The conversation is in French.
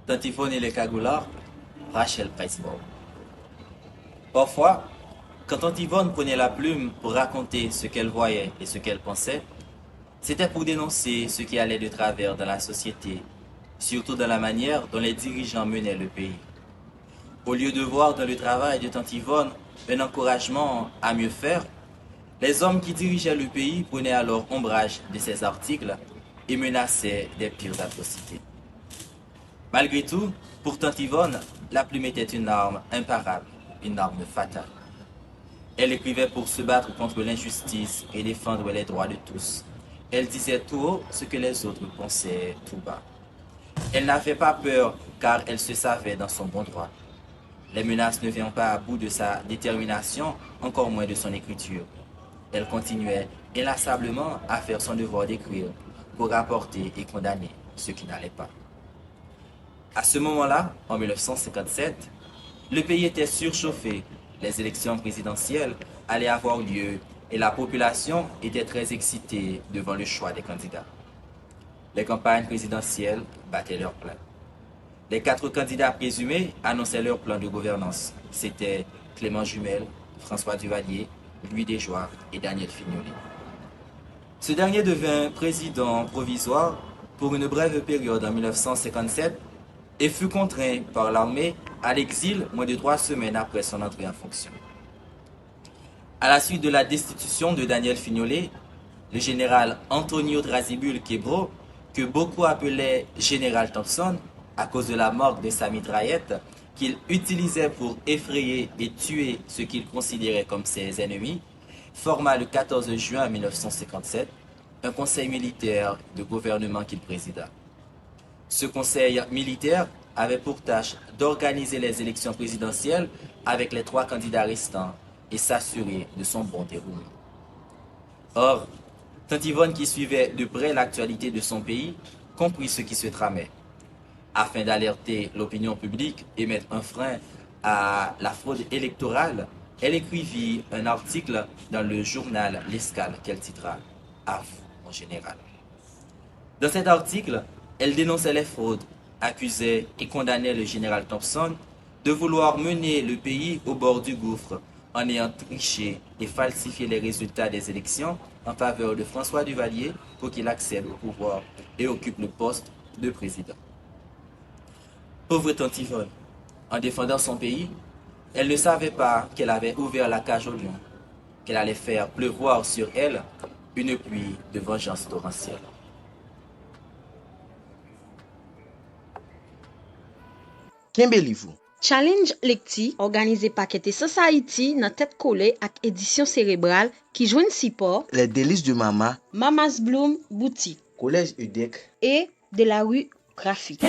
Tante Yvonne et les cagoulards, Rachel Priceborg. Parfois, quand Tante Yvonne prenait la plume pour raconter ce qu'elle voyait et ce qu'elle pensait, c'était pour dénoncer ce qui allait de travers dans la société, surtout dans la manière dont les dirigeants menaient le pays. Au lieu de voir dans le travail de Tante Yvonne un encouragement à mieux faire, les hommes qui dirigeaient le pays prenaient alors ombrage de ces articles et menaçaient des pires atrocités. Malgré tout, pour Tante Yvonne, la plume était une arme imparable, une arme fatale. Elle écrivait pour se battre contre l'injustice et défendre les droits de tous. Elle disait tout haut ce que les autres pensaient tout bas. Elle n'avait pas peur car elle se savait dans son bon droit. Les menaces ne vinrent pas à bout de sa détermination, encore moins de son écriture. Elle continuait inlassablement à faire son devoir d'écrire pour rapporter et condamner ce qui n'allait pas. À ce moment-là, en 1957, le pays était surchauffé, les élections présidentielles allaient avoir lieu et la population était très excitée devant le choix des candidats. Les campagnes présidentielles battaient leur plein. Les 4 candidats présumés annonçaient leur plan de gouvernance. C'était Clément Jumel, François Duvalier, Louis Desjoie et Daniel Fignolet. Ce dernier devint président provisoire pour une brève période en 1957 et fut contraint par l'armée à l'exil moins de 3 semaines après son entrée en fonction. À la suite de la destitution de Daniel Fignolet, le général Antonio Drazibul Quebro, que beaucoup appelaient Général Thompson, à cause de la marque de sa mitraillette qu'il utilisait pour effrayer et tuer ceux qu'il considérait comme ses ennemis, forma le 14 juin 1957 un conseil militaire de gouvernement qu'il présida. Ce conseil militaire avait pour tâche d'organiser les élections présidentielles avec les 3 candidats restants et s'assurer de son bon déroulement. Or, Tante Yvonne, qui suivait de près l'actualité de son pays, comprit ce qui se tramait. Afin d'alerter l'opinion publique et mettre un frein à la fraude électorale, elle écrivit un article dans le journal L'Escale qu'elle titra « À vous, en général ». Dans cet article, elle dénonçait les fraudes, accusait et condamnait le général Thompson de vouloir mener le pays au bord du gouffre en ayant triché et falsifié les résultats des élections en faveur de François Duvalier pour qu'il accède au pouvoir et occupe le poste de président. Pauvre Tante Yvonne, en défendant son pays, elle ne savait pas qu'elle avait ouvert la cage au lion, qu'elle allait faire pleuvoir sur elle une pluie de vengeance torrentielle. Kimbelivou. Challenge Lekti, organize pa Kete Sos Haïti nan tèt kole ak edisyon cérébrale ki jwen support Les délices de Mama, Mama's Bloom Boutique Collège UDEC, et de la rue Graphique.